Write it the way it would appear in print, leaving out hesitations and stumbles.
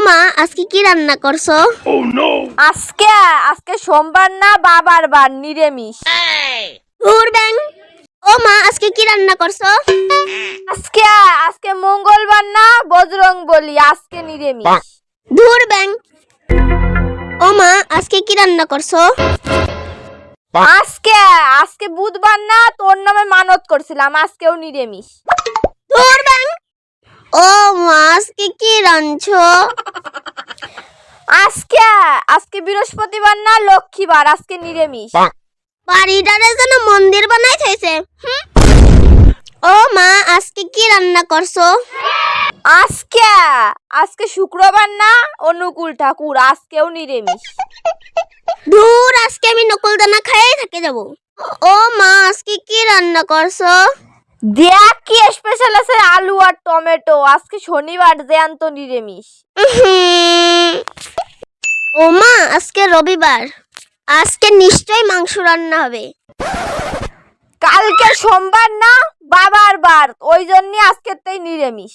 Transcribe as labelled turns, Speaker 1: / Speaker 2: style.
Speaker 1: মা আজকে কি রান্না করছো?
Speaker 2: আজকে আজকে সোমবার না, বাবার বার, নিরামিষ।
Speaker 1: ধুর ব্যাং। ও মা আজকে কি রান্না করছো?
Speaker 2: আজকে আজকে মঙ্গলবার না, বজরং বলি, আজকে নিরামিষ।
Speaker 1: ধুর ব্যাং। ও মা আজকে কি রান্না করছো?
Speaker 2: আজকে আজকে বুধবার না, তোর নামে মানত করছিলাম, আজকেও নিরামিষ।
Speaker 1: ধুর ব্যাং। ও মা আজকে কি রাঁধছো?
Speaker 2: আজকে আজকে বৃহস্পতিবার না, লক্ষ্মীবার, আজকে নিরামিষ।
Speaker 1: বাড়িটারে যেন মন্দির বানাই থাইছে। ও মা আজকে কি রান্না করছো?
Speaker 2: আজকে আজকে শুক্রবার না, অনুকূল ঠাকুর, আজকেও নিরামিষ।
Speaker 1: ধুর আজকে আমি নকুল দানা খেয়ে থেকে যাব। ও মা আজকে কি রান্না করছো?
Speaker 2: দেখ কি স্পেশাল আছে, আলু আর টমেটো, আজকে শনিবার, জ্যান্ত নিরামিষ।
Speaker 1: ও মা আজকে রবিবার, আজকে নিশ্চয়ই মাংস রান্না হবে।
Speaker 2: কালকে সোমবার না, বাবার বার, ওই জন্য আজকের তাই নিরামিষ।